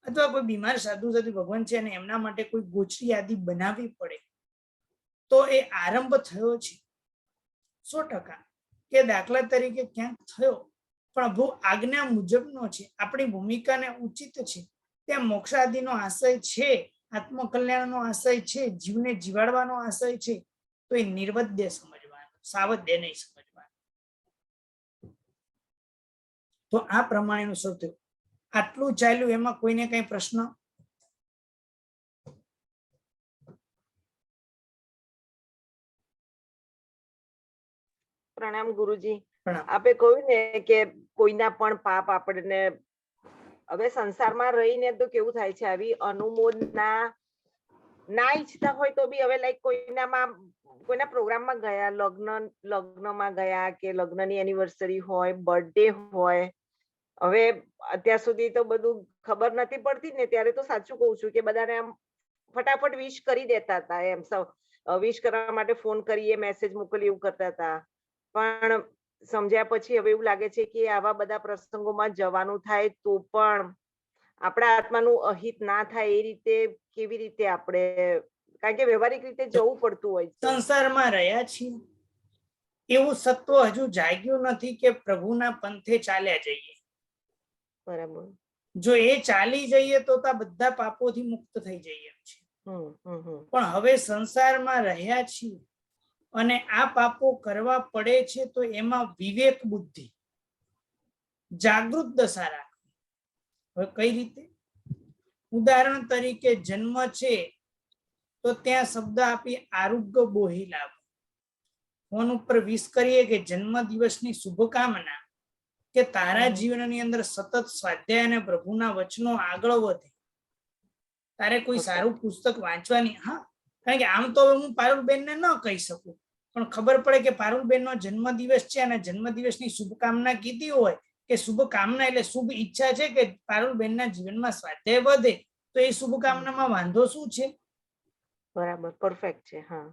અથવા કોઈ બીમાર સાધુ સાધુ ભગવાન છે અને એમના માટે કોઈ ગોચરી આદિ બનાવવી પડે, તો એ આરંભ થયો છે 100%. કે દાખલા તરીકે ક્યાંક થયો પણ પ્રભુ આજ્ઞા મુજબનો છે, આપણી ભૂમિકાને ઉચિત છે, ત્યાં મોક્ષ આદિનો આશય છે, આત્મકલ્યાણનો આશય છે, જીવને જીવાડવાનો આશય છે, તો એ નિર્વદ્ય સમજવાનો, સાવધ્ય નહીં સમજવાનો. તો આ પ્રમાણેનું સૌ થયું. આટલું ચાલ્યું, એમાં કોઈને કઈ પ્રશ્ન? પ્રણામ ગુરુજી. આપે કહ્યું ને કે કોઈના પણ પાપ આપણને હવે સંસારમાં રહીને તો કેવું થાય છે, આવી અનુમોદના ના ઈચ્છતા હોય તો બી હવે લાઈક કોઈના પ્રોગ્રામમાં ગયા, લગ્નમાં ગયા કે લગ્નની એનિવર્સરી હોય, બર્થડે હોય, હવે અત્યાર સુધી તો બધું ખબર નથી પડતી ને, ત્યારે તો સાચું કહું છું કે બધાને આમ ફટાફટ વિશ કરી દેતા હતા, એમ વિશ કરવા માટે ફોન કરીએ, મેસેજ મોકલીએ, એવું કરતા હતા. પણ સમજ્યા પછી હવે એવું લાગે છે કે આવા બધા પ્રસંગોમાં જવાનું થાય તો પણ આપણા આત્માનું અહિત ના થાય એ રીતે કેવી રીતે આપણે, કારણ કે વ્યવહારિક રીતે જવું પડતું હોય છે. સંસારમાં રહ્યા છીએ એવું સત્વ હજુ જાગ્યું નથી કે પ્રભુના પંથે ચાલ્યા જઈએ. બરાબર. જો એ ચાલી જઈએ તો બધા પાપોથી મુક્ત થઈ જઈએ છીએ. પણ હવે સંસારમાં રહ્યા છીએ અને આ પાપો કરવા પડે છે તો એમાં વિવેક બુદ્ધિ જાગૃત દશા રાખવી. હવે કઈ રીતે? ઉદાહરણ તરીકે જન્મ છે તો ત્યાં શબ્દ આપી આરોગ્ય બોહી લાભ. ફોન ઉપર વિશ કરીએ કે જન્મ દિવસની શુભકામના, કે તારા જીવનની અંદર સતત સ્વાધ્યાય અને પ્રભુના વચનો આગળ વધે, તારે કોઈ સારું પુસ્તક વાંચવાની. હા, કારણ કે આમ તો હું પારુલબેનને ન કહી શકું, પણ ખબર પડે કે પારુલબેનનો જન્મદિવસ છે અને જન્મદિવસની શુભકામના કીધી હોય કે શુભકામના એટલે શુભ ઈચ્છા છે કે પારુલબેનના જીવનમાં સ્વાધ્યાય વધે, તો એ શુભકામનામાં વાંધો શું છે? બરાબર, પરફેક્ટ છે. હા,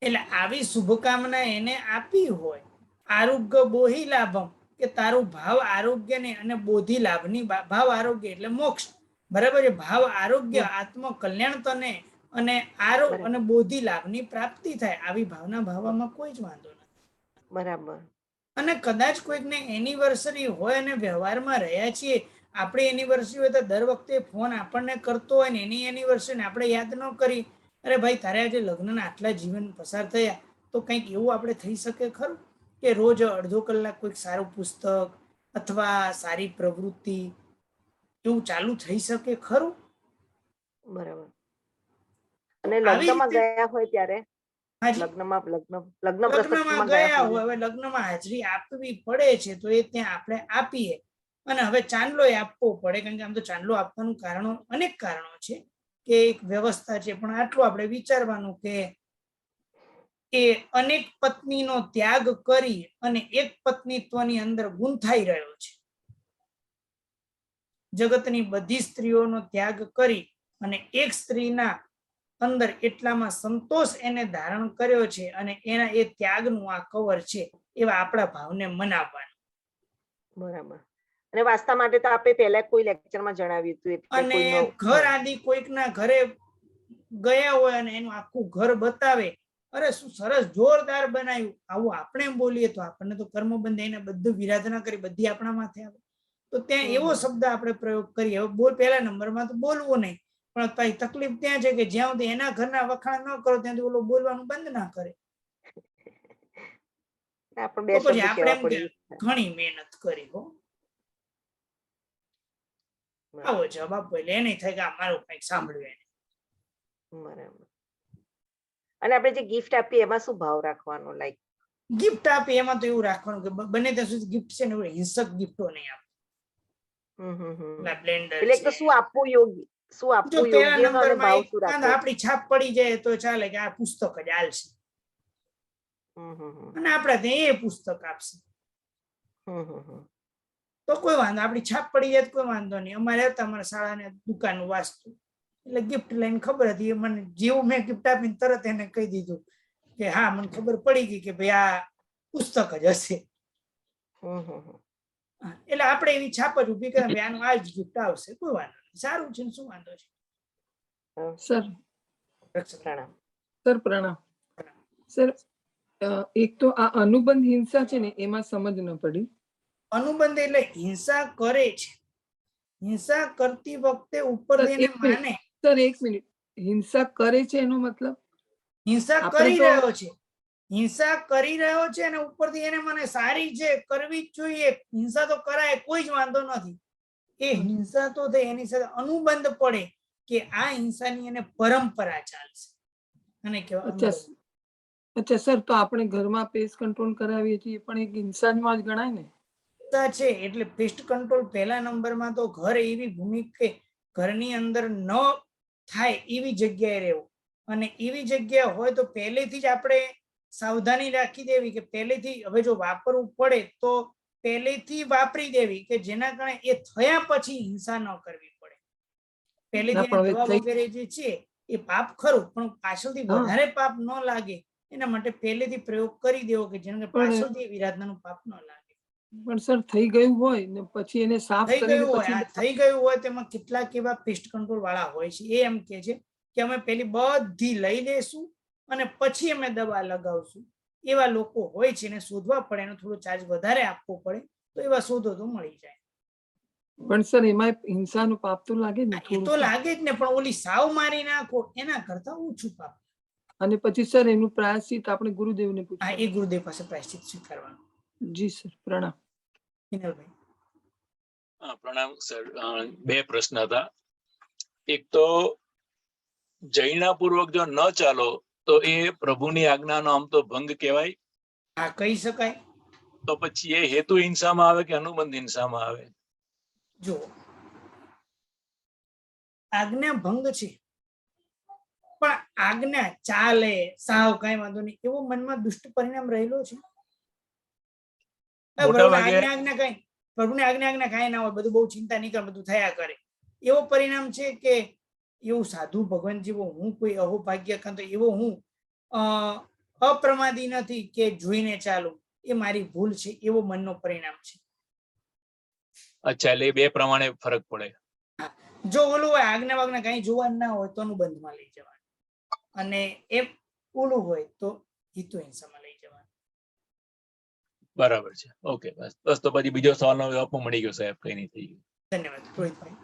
એટલે આવી શુભકામના એને આપી હોય. આરોગ્ય બોહી લાભમ, કે તારું ભાવ આરોગ્ય ને અને બોધિ લાભની, ભાવ આરોગ્ય એટલે મોક્ષ, બરાબર છે. ભાવ આરોગ્ય આત્મ કલ્યાણ તને અને આરોગ્ય અને બોધિ લાભની પ્રાપ્તિ થાય, આવી ભાવના ભાવવામાં કોઈ જ વાંધો નથી. બરાબર. અને કદાચ કોઈકને એનિવર્સરી હોય અને વ્યવહારમાં રહ્યા છીએ, આપણે એનિવર્સરી હોય તો દર વખતે ફોન આપણને કરતો હોય ને એની એનિવર્સરી આપણે યાદ ન કરી, અરે ભાઈ તારે આજે લગ્નના આટલા જીવન પસાર થયા, તો કંઈક એવું આપણે થઈ શકે ખરું કે રોજ અડધો કલાક કોઈક સારું પુસ્તક અથવા સારી પ્રવૃત્તિ એવું ચાલુ થઈ શકે ખરું? બરાબર. અને લગ્નમાં ગયા હોય ત્યારે, લગ્નમાં ગયા હોય, હવે લગ્નમાં હાજરી આપવી પડે છે તો એ ત્યાં આપણે આપીએ. અને હવે ચાંદલો આપવો પડે, કારણ કે આમ તો ચાંદલો આપવાનું કારણો અનેક કારણો છે કે એક વ્યવસ્થા છે, પણ આટલું આપણે વિચારવાનું કે એ અનેક પત્નીનો ત્યાગ કરી અને એક પત્નીત્વની અંદર ગૂંથાઈ રહ્યો છે. જગતની બધી સ્ત્રીઓનો ત્યાગ કરી અને એક સ્ત્રીના અંદર એટલામાં સંતોષ એને ધારણ કર્યો છે અને એના એ ત્યાગનું આ કવર છે, એવા આપણા ભાવને મનાવવાનું. બરાબર. અને વાસ્તા માટે તો આપણે પહેલા કોઈ લેક્ચરમાં જણાવ્યું હતું. અને ઘર આદિ કોઈકના ઘરે ગયા હોય અને એનું આખું ઘર બતાવે, અરે શું સરસ જોરદાર બનાવ્યું, આવું આપણે બોલીએ તો આપણને તો કર્મ બંધ, એને બધું વિરાધના કરી બધી આપણા માથે આવે. તો ત્યાં એવો શબ્દ આપણે પ્રયોગ કરીએ. હવે પહેલા નંબરમાં તો બોલવું નહીં, પણ તકલીફ ત્યાં છે કે જ્યાં સુધી એના ઘરના વખાણ ન કરો ત્યાં સુધી ઓલો બોલવાનું બંધ ના કરે. આપણે ઘણી મહેનત કરી હો. આવો જવાબ બોલે એ નહીં થાય કે અમારું કંઈક સાંભળ્યું એને. બરાબર. અને આપણે જે ગિફ્ટ આપીએ એમાં શું ભાવ રાખવાનો? લાઈક ગિફ્ટ આપીએ એમાં તો એવું રાખવાનું કે બને ત્યાં સુધી ગિફ્ટ છે ને હિંસક ગિફ્ટો નહીં આપે. એટલે તો શું આપવું યોગ્ય, શું આપવું યોગ્ય અને ભાવ શું રાખવો? આપણી છાપ પડી જાય તો ચાલે કે આ પુસ્તક જ આલશે અને આપણે ત્યાં એ પુસ્તક આપશે તો કોઈ વાંધો, આપણી છાપ પડી જાય તો કોઈ વાંધો નહીં. અમારે હતા અમારા શાળાને દુકાનનું વાસ્તુ, એટલે ગિફ્ટ લઈને ખબર હતી મને, જેવું મેં ગિફ્ટ આપીને તરત એને કહી દીધું કે હા મને ખબર પડી ગઈ કે ભાઈ આ પુસ્તક જ હશે. એટલે આપણે એવી છાપ જ ઉભી કરે આનું આ જ ગિફ્ટ આવશે, કોઈ વાંધો નહીં, સારું છે, શું વાંધો છે. સર પ્રણામ. સર એક તો આ અનુબંધ હિંસા છે ને એમાં સમજ ન પડી. અનુબંધ એટલે હિંસા કરે છે, હિંસા કરતી વખતે ઉપર એને માને. સર એક મિનિટ, હિંસા કરે છે એનો મતલબ હિંસા કરી રહ્યો છે, હિંસા કરી રહ્યો છે અને ઉપરથી એને મને સારી છે, કરવી જ જોઈએ, હિંસા તો કરાય, કોઈ જ વાંધો નથી. એ હિંસા તો થઈ, એની સાથે અનુબંધ પડે કે આ હિંસાની એને પરંપરા ચાલશે. અને કેવા અચ્છા સર, તો આપણે ઘરમાં પેસ્ટ કંટ્રોલ કરાવીએ છીએ પણ એક હિંસામાં જ ગણાય ને? છે એટલે પેસ્ટ કંટ્રોલ પહેલા નંબરમાં તો ઘર એવી ભૂમિકા, ઘરની અંદર ન થાય એવી જગ્યાએ રહેવું, અને એવી જગ્યા હોય તો પહેલેથી જ આપણે સાવધાની રાખી દેવી કે પહેલેથી હવે જો વાપરવું પડે તો પહેલેથી વાપરી દેવી કે જેના કારણે એ થયા પછી હિંસા ન કરવી પડે. પહેલેથી ના, પણ એને હવે દવા વગેરે જે છે એ પાપ ખરું, પણ પાછળથી હા. વધારે પાપ ન લાગે એના માટે પહેલેથી પ્રયોગ કરી દેવો કે જેના કારણે પણ- પાછળથી એ વિરાધનાનું પાપ ન લાગે. પણ સર થઈ ગયું હોય ને પછી એને સાફ થઈ કરીને ગયું હોય, પછી આ થઈ ગયું હોય તેમાં કેટલાક એવા પેસ્ટ કંટ્રોલ વાળા હોય છે, એ એમ કે છે કે અમે પેલી બધી લઈ લેશું અને પછી અમે દવા લગાવશું. એવા લોકો હોય છે, એને શોધવા પડે, એનો થોડો ચાર્જ વધારે આપવો પડે, તો એવા શોધો તો મળી જાય. પણ સર એમાં હિંસાનું પાપ તો લાગે ને એ થોડું તો લાગે જ ને, પણ ઓલી સાવ મારી નાખો એના કરતા ઓછું પાપ. અને પછી સર એનું પ્રાયશ્ચિત આપણે ગુરુદેવને હા, પૂછવું. એ ગુરુદેવ પાસે પ્રાયશ્ચિત સ્વીકારવાનું. જી સર, પ્રણામ. હિનલભાઈ. પ્રણામ સર. બે પ્રશ્ન હતા. એક તો જૈનાપૂર્વક જો ન ચાલો તો એ પ્રભુની આજ્ઞાનો આમ તો ભંગ કહેવાય, હા, કહી શકાય. તો પછી એ હેતુ હિંસામાં આવે કે અનુબંધ હિંસામાં આવે? જો આજ્ઞા ભંગ છે, પણ આજ્ઞા ચાલે સાવ કઈ વાંધો નહીં એવો મનમાં દુષ્ટ પરિણામ રહેલો છે. મોટા ભાગે પ્રભુની આજ્ઞા કાંઈ ના હોય, બધું બહુ ચિંતા નહીં કરે, બધું થયા કરે, એવો પરિણામ છે કે એવું સાધુ ભગવાન જેવો હું કોઈ અહોભાગ્ય કાં તો એવો હું અપ્રમાદી નથી કે જોઈને ચાલું, એ મારી ભૂલ છે, એવો મનનો પરિણામ છે. અચ્છા, એટલે એ બે પ્રમાણે ફરક પડે. જો ઓલું હોય આજ્ઞા વાજ્ઞા કઈ જોવાનું ના હોય તો અનુબંધમાં લઈ જવાનું, અને એ ઓલું હોય તો હિતો હિંસામાં લઈ જવાનું. બરાબર છે. ઓકે, બસ તો પછી બીજો સવાલનો જવાબ પણ મળી ગયો સાહેબ, કઈ નહીં થઈ ગયું. ધન્યવાદ. રોહિતભાઈ.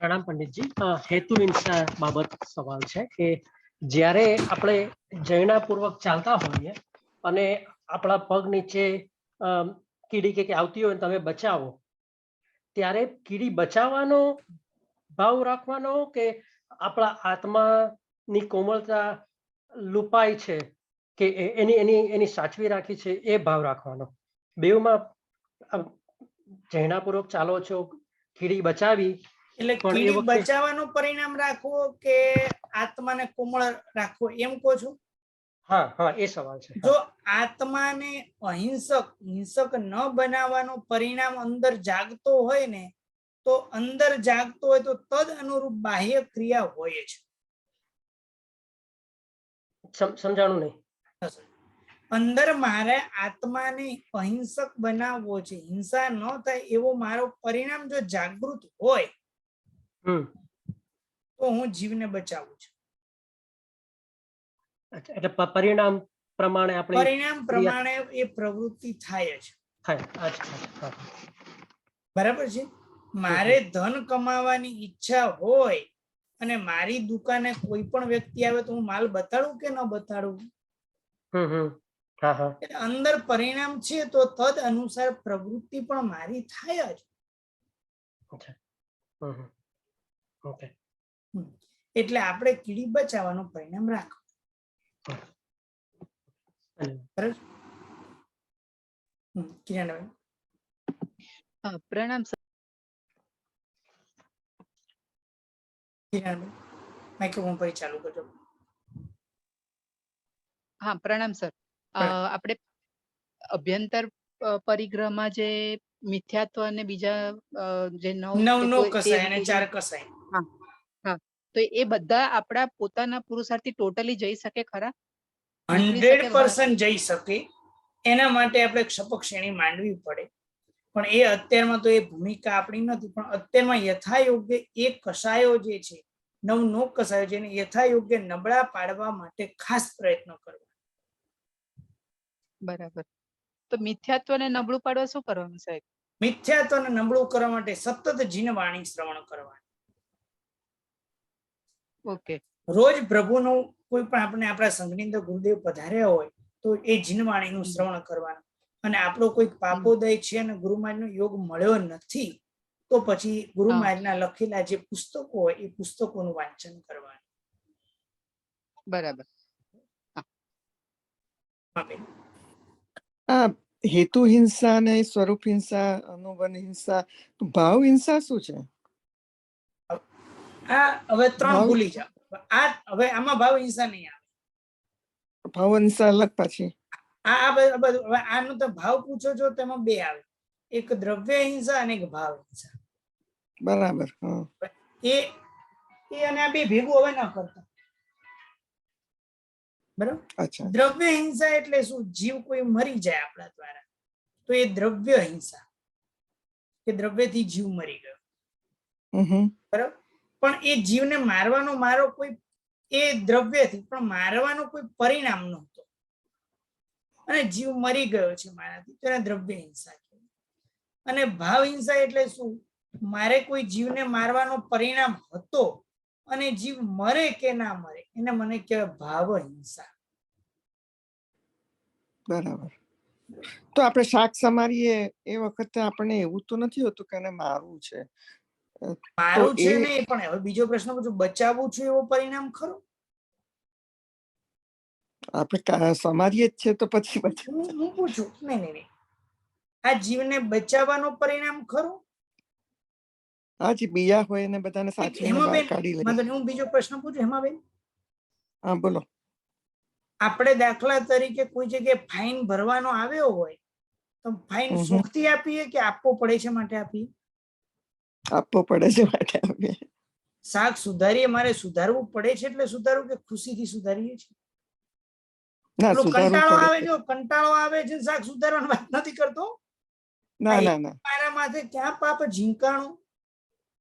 પ્રણામ પંડિતજી. હેતુ હિંસા બાબત સવાલ છે કે જ્યારે આપણે જૈનાપૂર્વક ચાલતા હોઈએ અને આપણા પગ નીચે કીડી કે આવતી હોય તમે બચાવો, ત્યારે કીડી બચાવવાનો ભાવ રાખવાનો કે આપણા આત્માની કોમળતા લુપાય છે કે એની સાચવી રાખી છે એ ભાવ રાખવાનો? બેઉમાં જૈનાપૂર્વક ચાલો છો, કીડી બચાવી, એટલે કીડી બચાવવાનું પરિણામ રાખવો કે આત્માને કોમળ રાખવો એમ કહો છો? હા હા, એ સવાલ છે. જો આત્માને હિંસક ન બનાવવાનું પરિણામ અંદર જાગતો હોય ને, તો અંદર જાગતો હોય તો તદ અનુરૂપ બાહ્ય ક્રિયા હોય છે. સમજાણું નહીં. અંદર મારે આત્માને અહિંસક બનાવવો છે, હિંસા ન થાય એવો મારો પરિણામ જો જાગૃત હોય તો હું જીવને બચાવું છું. એટલે પરિણામ પ્રમાણે આપણે પરિણામ પ્રમાણે એ પ્રવૃત્તિ થાય છે. બરાબર છે. મારે ધન કમાવાની ઈચ્છા હોય અને મારી દુકાને કોઈ પણ વ્યક્તિ આવે તો હું માલ બતાડું કે ન બતાડું? અંદર પરિણામ છે તો તદ અનુસાર પ્રવૃત્તિ પણ મારી થાય જ. એટલે આપણે કીડી બચાવવાનું પરિણામ રાખો. પ્રણામ. માઇક્રોફોન પર ચાલુ કરજો. હા, પ્રણામ સર. આપણે અભ્યંતર પરિગ્રહમાં જે મિથ્યાત્વ અને બીજા જે નવ કસાય અને 4 કસાય, હા, તો એ બધા આપણા પોતાના પુરુષાર્થથી ટોટલી જઈ શકે ખરા? 100% જઈ શકે. એના માટે આપણે ક્ષપક શ્રેણી માંડવી પડે, પણ એ અત્યારમાં તો એ ભૂમિકા આપણી નથી. પણ અત્યારમાં યથાયોગ્ય એ કસાયો જે છે, 9 કસાયો છે, એને યથાયોગ્ય નબળા પાડવા માટે ખાસ પ્રયત્ન કરવા. બરાબર. તો મિથ્યાત્વને નબળું પાડવા શું કરવાનું સાહેબ? મિથ્યાત્વને નબળું કરવા માટે સતત જીનવાણી શ્રવણ કરવાની. ઓકે. રોજ પ્રભુનું કોઈ પણ આપણે આપણા સંઘની અંદર ગુરુદેવ પધાર્યા હોય તો એ જીનવાણીનું શ્રવણ કરવાનું. અને આપણો કોઈ પાપોદય છે અને ગુરુ મહારાજનો યોગ મળ્યો નથી તો પછી ગુરુ મહારાજના લખેલા જે પુસ્તકો હોય એ પુસ્તકોનું વાંચન કરવાનું. બરાબર. હેતુ હિંસા ને સ્વરૂપ હિંસા, અનુબંધ હિંસા, ભાવ હિંસા શું છે? આ હવે 3 ભૂલી જાઓ. આ હવે આમાં ભાવ હિંસા નહીં આવે. ભાવ હિંસા અલગ પાછી. બધું હવે આનો તો ભાવ પૂછો છો તેમાં બે આવે, એક દ્રવ્ય હિંસા અને એક ભાવ હિંસા. બરાબર. હા. એ અને આ બે ભેગું હવે ન કરતા. બરાબર. અચ્છા. દ્રવ્ય હિંસા એટલે શું? જીવ કોઈ મરી જાય આપણા દ્વારા તો એ દ્રવ્ય હિંસા, કે દ્રવ્યથી જીવ મરી ગયો. બરાબર. પણ એ જીવને મારવાનો મારો કોઈ એ દ્રવ્યથી, પણ મારવાનો કોઈ પરિણામ નહોતો અને જીવ મરી ગયો છે મારાથી, તો એને દ્રવ્ય હિંસા કહેવાય. અને ભાવ હિંસા એટલે શું? મારે કોઈ જીવને મારવાનો પરિણામ હતો અને જીવ મરે કે ના મરે એને મને કહેવાય ભાવ હિંસા. બરાબર. તો આપણે શાક સમારીએ એ વખતે આપણને એવું તો નથી હોતું કે એને મારવું છે? મારું છે નહીં, પણ હવે બીજો પ્રશ્ન પૂછું, બચાવવું છું એવો પરિણામ ખરો? આપણે સમારીએ જ છે તો પછી હું પૂછું, નહીં, આ જીવને બચાવવાનો પરિણામ ખરો? હાજી, બીયા હોય ને બધાને સાચવીને બહાર કાઢી લે. હું બીજો પ્રશ્ન પૂછું હેમાબેન. હા બોલો. આપણે દાખલા તરીકે કોઈ જગ્યાએ ફાઇન ભરવાનો આવ્યો હોય તો ફાઇન સુખથી આપીએ કે આપવો પડે છે માટે આપીએ? આપવો પડે છે માટે આપીએ. શાક સુધારીએ, મારે સુધારવું પડે છે એટલે સુધારવું કે ખુશીથી સુધારીએ છીએ? કંટાળો આવે, જો કંટાળો આવે છે શાક સુધારવાની વાત નથી કરતો. ના. મારા માથે ક્યાં પાપ ઝીંકાણું,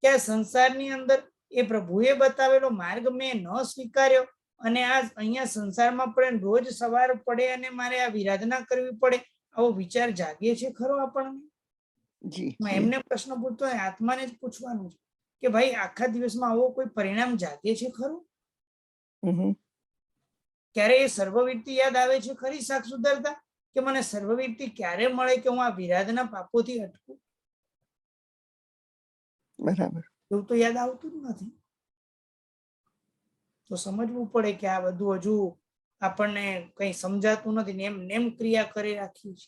ક્યાં સંસારની અંદર એ પ્રભુએ બતાવેલો માર્ગ મેં ન સ્વીકાર્યો અને આ અહીંયા સંસારમાં પડે, રોજ સવાર પડે અને મારે આ વિરાધના કરવી પડે, આવો વિચાર જાગે છે ખરો આપણને? એમને પ્રશ્ન પૂછતો હોય, આત્માને જ પૂછવાનું છે કે ભાઈ આખા દિવસમાં આવો કોઈ પરિણામ જાગે છે ખરું? ક્યારે એ સર્વવીરતી યાદ આવે છે ખરી શાક સુધારતા? કે મને સર્વવીરતી ક્યારે મળે કે હું આ વિરાધના પાપોથી અટકું? બરાબર. એવું તો યાદ આવતું જ નથી. તો સમજવું પડે કે આ બધું હજુ આપણને કઈ સમજાતું નથી ને નેમ ક્રિયા કરી રાખી છે.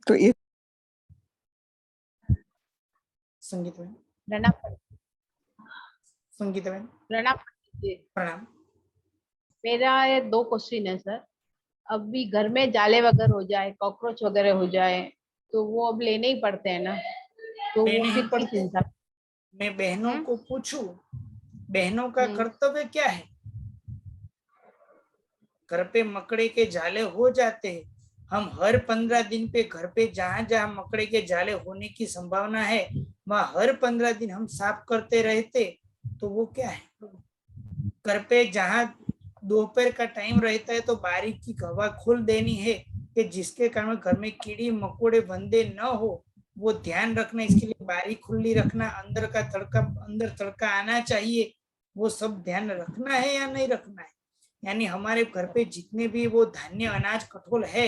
તો એ संगीतबेन प्रणाम। मेरा ये 2 क्वेश्चन है सर। अभी घर में जाले वगैरह हो जाए, कॉकरोच वगैरह हो जाए तो वो अब लेने ही पड़ते हैं ना, तो वो किस हिसाब? मैं बहनों को पूछूं, बहनों का कर्तव्य क्या है? घर पे मकड़े के जाले हो जाते हैं, हम हर 15 दिन पे घर पे जहां जहां मकड़े के जाले होने की संभावना है वहां हर 15 दिन हम साफ करते रहते, तो वो क्या है? घर पे जहां दोपहर का टाइम रहता है तो बारी की हवा खोल देनी है कि जिसके कारण घर में कीड़ी मकोड़े बंदे न हो, वो ध्यान रखना, इसके लिए बारी खुली रखना, अंदर तड़का आना चाहिए, वो सब ध्यान रखना है या नहीं रखना है? यानी हमारे घर पे जितने भी वो धान्य अनाज कठोल है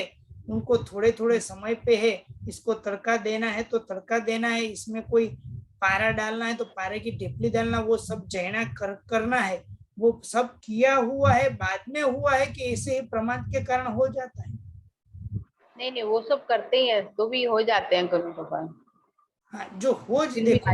उनको थोड़े थोड़े समय पे है इसको तड़का देना है तो तड़का देना है, इसमें कोई पारा डालना है तो पारे की ढेपली डालना, वो सब जैना करना है, वो सब किया हुआ है, बाद में हुआ है कि ऐसे ही प्रमाद के कारण हो जाता है? नहीं वो सब करते ही है तो भी हो जाते हैं कभी कभार। हाँ, जो हो देखो,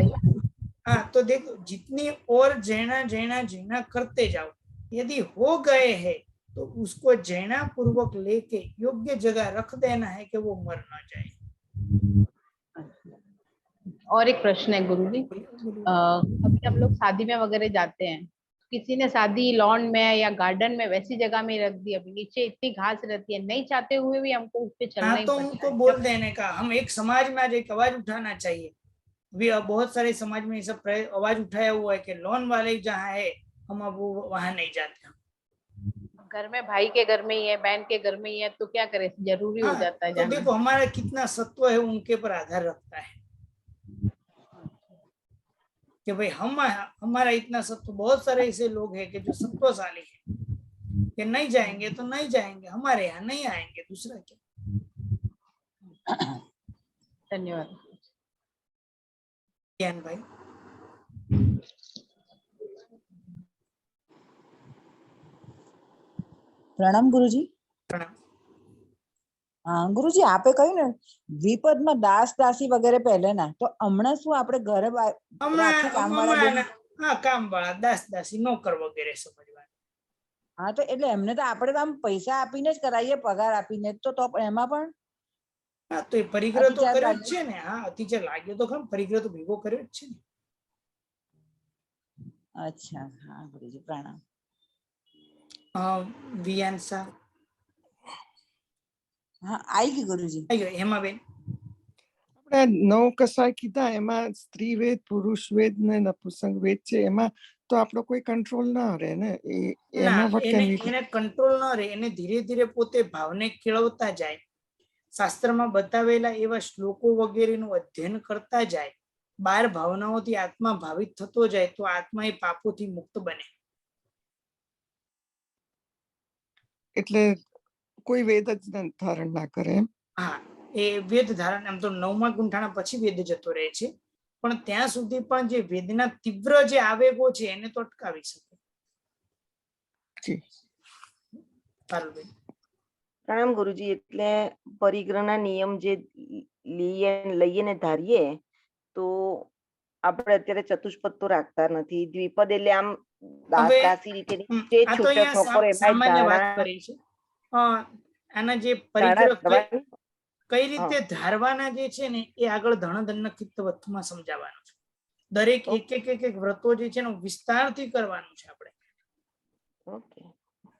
हाँ तो देखो जितनी और जैना जैना जैना करते जाओ, यदि हो गए हैं तो उसको जैना पूर्वक लेके योग्य जगह रख देना है कि वो मर ना जाए। और एक प्रश्न है गुरुजी, अभी हम लोग शादी में वगैरह जाते हैं, किसी ने शादी लॉन में या गार्डन में वैसी जगह में रख दी, अभी नीचे इतनी घास रहती है, नहीं चाहते हुए भी हमको उस पे चलना ही पड़ता है। उनको बोल देने का, हम एक समाज में आज एक आवाज उठाना चाहिए। भी बहुत सारे समाज में ऐसा आवाज उठाया हुआ है कि लॉन वाले जहाँ है हम अब वहां नहीं जाते। घर में भाई के घर में ही है, बहन के घर में ही है, तो क्या करें, जरूरी हो जाता है तो देखो हमारा कितना सत्व है उनके पर आधार रखता है कि भाई हमारा इतना सत्व, बहुत सारे ऐसे लोग हैं कि जो सत्वशाली है कि नहीं जाएंगे तो नहीं जाएंगे, हमारे यहाँ नहीं आएंगे, दूसरा क्या। धन्यवाद ज्ञान भाई। પ્રણામ ગુરુજી। પ્રણામ। હા ગુરુજી, આપે કહ્યું ને દ્વિપદમાં દાસ દાસી વગેરે પહેલેના, તો હમણાં શું આપણે ઘરે કામવાળા દાસ દાસી નોકર વગેરે સમજવા? હા તો એટલે એમને તો આપણે તો આમ પૈસા આપીને જ કરાવીએ, પગાર આપીને જ, તો પણ એમાં પણ હા તો એ પરિગ્રહ તો અતિચાર કર્યો જ લાગ્યો. છે ને. હા અતિચાર લાગ્યો તો ખરો, પરિગ્રહ તો ભેગો કર્યો જ છે ને. અચ્છા, હા ગુરુજી પ્રણામ. વિયાંશા હા આવી ગઈ ગુરુજી. આવી ગયો. હેમાબેન આપણે 9 કસાય કીધા એમાં સ્ત્રી વેદ, પુરુષ વેદ ને નપુંસક વેદ છે, એમાં તો આપણો કોઈ કંટ્રોલ ના રહે ને. ના, એમાં what can we do? એને કંટ્રોલ ન રહે, એને ધીરે ધીરે પોતે ભાવને કેળવતા જાય, શાસ્ત્રમાં બતાવેલા એવા શ્લોકો વગેરેનું અધ્યયન કરતા જાય, 12 ભાવનાઓથી આત્મા ભાવિત થતો જાય, તો આત્મા એ પાપોથી મુક્ત બને. એટલે કોઈ વેદ જ ધારણ ના કરે એમ. હા, એ વેદ ધારણ, એમ તો 9મા ગુંઠાણા પછી વેદ જતો રહે છે, પણ ત્યાં સુધી પણ જે વેદના તીવ્ર જે આવેગો છે એને તો અટકાવી શકે. જી. પારુલબેન પ્રણામ ગુરુજી. એટલે પરિગ્રહના નિયમ જે લઈએ ને ધારીએ તો આપણે અત્યારે ચતુષ્પદ તો રાખતા નથી. દ્વિપદ એટલે આમ હવે દાસી રીતે આ તો અહીંયા સામાન્ય વાત કરી છે. આના જે પરિગ્રહ કઈ રીતે ધારવાના જે છે ને એ આગળ ધણધન કિત્તવત્થમાં સમજાવવાનું છે. દરેક એક વ્રતો જે છે ને વિસ્તારથી કરવાનું છે આપણે.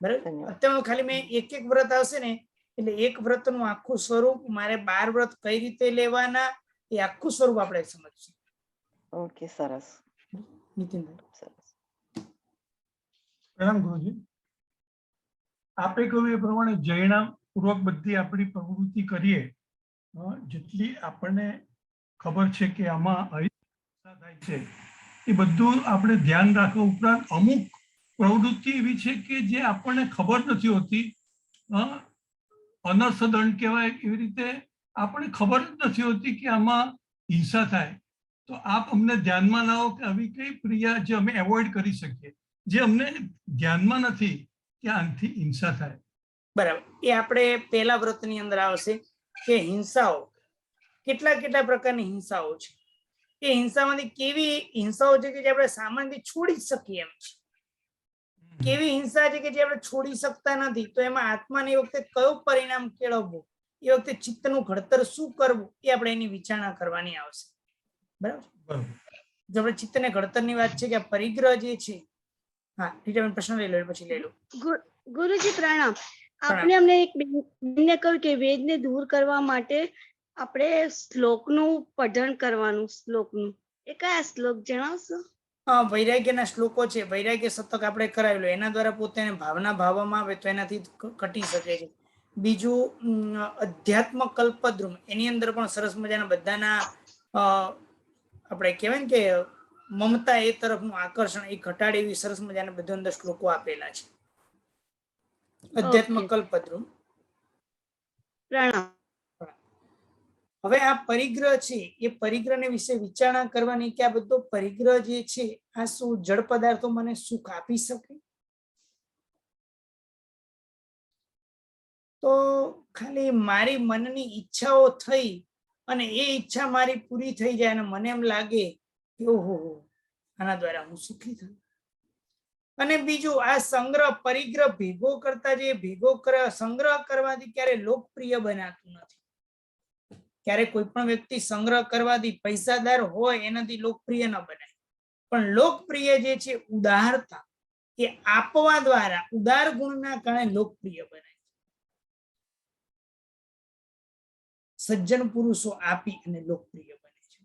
બરાબર. અત્યારે ખાલી મેં એક વ્રત આવશે ને એટલે એક વ્રતનું આખું સ્વરૂપ, મારે 12 વ્રત કઈ રીતે લેવાના એ આખું સ્વરૂપ આપણે સમજીશું. ઓકે, સરસ. નીતિનભાઈ સરસ. પ્રણામ ગુરુજી. આપે કહ્યું એ પ્રમાણે જૈના પૂર્વક બધી આપણી પ્રવૃત્તિ કરીએ, જેટલી આપણને ખબર છે કે આમાં અહિંસા થાય છે એ બધું આપણે ધ્યાન રાખવા ઉપરાંત અમુક પ્રવૃત્તિ એવી છે કે જે આપણને ખબર નથી હોતી, અનર્થદંડ કહેવાય, એવી રીતે આપણને ખબર જ નથી હોતી કે આમાં હિંસા થાય. તો આપ અમને ધ્યાનમાં લાવો કે આવી કઈ ક્રિયા જે અમે એવોઇડ કરી શકીએ, જે અમને ધ્યાનમાં નથી કે આનાથી હિંસા થાય. બરાબર. એ આપણે પહેલા વ્રતની અંદર આવશે કે હિંસાઓ કેટલા પ્રકારની હિંસાઓ છે. એ હિંસામાંથી કેવી હિંસાઓ છે કે જે આપણે સામાન્યથી છોડી શકીએ એમ છે, કેવી હિંસા છે કે જે આપણે છોડી શકતા નથી. તો એમાં આત્માની વખતે કયો પરિણામ કેળવવું, એ વખતે ચિત્તનું ઘડતર શું કરવું, એ આપણે એની વિચારણા કરવાની આવશે. બરાબર. જો આપણે ચિત્તને ઘડતરની વાત છે કે આ પરિગ્રહ જે છે. હા, રીટાબેન પ્રશ્ન લઈ લો પછી લઈ લો. ગુરુજી પ્રણામ. આપણે અમને એક બેનને કહ્યું કે વેદને દૂર કરવા માટે આપણે શ્લોકનું પઠન કરવાનું. શ્લોકનું એ કયા શ્લોક જણાવશો? વૈરાગ્યના શ્લોકો છે. વૈરાગ્ય શતક આપણે કરાવેલું, એના દ્વારા પોતાને ભાવના ભાવવામાં આવે તો એનાથી ઘટી શકે છે. બીજું અધ્યાત્મ કલ્પદ્રુમ, એની અંદર પણ સરસ મજાના બધાના આપણે કહેવાય ને કે મમતા એ તરફનું આકર્ષણ એ ઘટાડે એવી સરસ મજાના બધા અંદર શ્લોકો આપેલા છે. અધ્યાત્મ કલ્પદ્રુમ. હવે આ પરિગ્રહ છે, એ પરિગ્રહને વિશે વિચારણા કરવાની કે આ બધો પરિગ્રહ જે છે આ શું જળ પદાર્થો મને સુખ આપી શકે? તો ખાલી મારી મનની ઈચ્છાઓ થઈ અને એ ઈચ્છા મારી પૂરી થઈ જાય અને મને એમ લાગે કે ઓહો આના દ્વારા હું સુખી થયું. અને બીજું આ સંગ્રહ પરિગ્રહ ભેગો કરતા જે સંગ્રહ કરવાથી ક્યારે લોકપ્રિય બનાતું નથી. ક્યારે કોઈ પણ વ્યક્તિ સંગ્રહ કરવાથી પૈસાદાર હોય એનાથી લોકપ્રિય ન બને, પણ લોકપ્રિય જે છે ઉદારતા, એ આપવા દ્વારા ઉદાર ગુણના કારણે લોકપ્રિય બને. સજ્જન પુરુષો આપી અને લોકપ્રિય બને છે.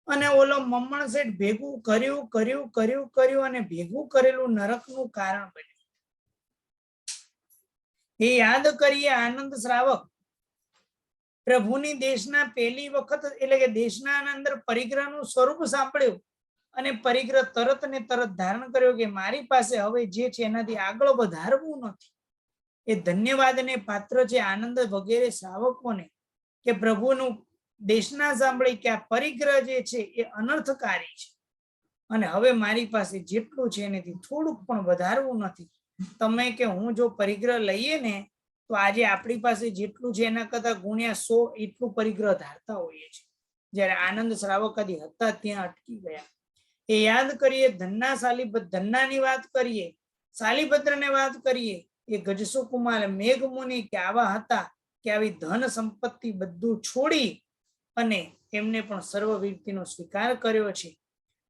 અને ઓલો મમ્મણ શેઠ ભેગું કર્યું અને ભેગું કરેલું નરકનું કારણ બને. એ યાદ કરીએ આનંદ શ્રાવક પ્રભુની દેશના પહેલી વખત એટલે કે દેશના અંદર પરિગ્રહનું સ્વરૂપ સાંભળ્યું અને પરિગ્રહ તરત ને તરત ધારણ કર્યો કે મારી પાસે હવે જે છે એનાથી આગળ વધારવું નથી. એ ધન્યવાદને પાત્ર છે આનંદ વગેરે શ્રાવકોને કે પ્રભુનું દેશના સાંભળી કે આ પરિગ્રહ જે છે એ અનર્થકારી છે અને હવે મારી પાસે જેટલું છે એનાથી થોડુંક પણ વધારવું નથી. તમે કે હું જો પરિગ્રહ લઈએ ને તો આજે આપણી પાસે જેટલું છે એના કરતા ગુણ્યા 100 એટલું પરિગ્રહ ધારતા હોઈએ છીએ. જ્યારે આનંદ શ્રાવકાદી હતા ત્યાં અટકી ગયા. એ યાદ કરીએ ધન્નાશાલી ધન્નાની વાત કરીએ, શાલિભદ્રને વાત કરીએ, એ ગજસુકુમાર મેઘમુનિ કે આવા હતા કે આવી ધન સંપત્તિ બધું છોડી અને એમને પણ સર્વવીરતીનો સ્વીકાર કર્યો છે.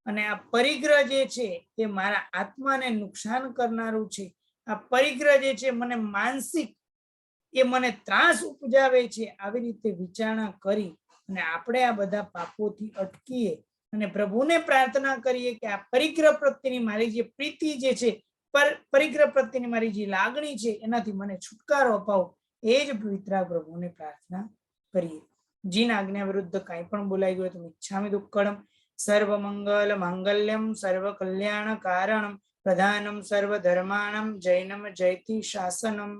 અને આ પરિગ્રહ જે છે એ મારા આત્માને નુકસાન કરનારું છે. આ પરિગ્રહ જે છે મને માનસિક એ મને ત્રાસ ઉપજાવે છે. આવી રીતે વિચારણા કરી અને આપણે આ બધા પાપોથી અટકીએ અને પ્રભુને પ્રાર્થના કરીએ કે આ પરિગ્રહ પ્રત્યેની મારી જે પ્રીતિ જે છે, પરિગ્રહ પ્રત્યેની મારી જે લાગણી છે, એનાથી મને છુટકારો અપાવો. એ જ પવિત્ર પ્રભુને પ્રાર્થના કરીએ. જીના આજ્ઞા વિરુદ્ધ કાંઈ પણ બોલાઈ ગયું તો ઈચ્છામિ દુક્કડમ. સર્વ મંગલ માંગલ્યમ સર્વ કલ્યાણ કારણમ પ્રધાનમ સર્વ ધર્માણમ જૈનમ જયતિ શાસનમ.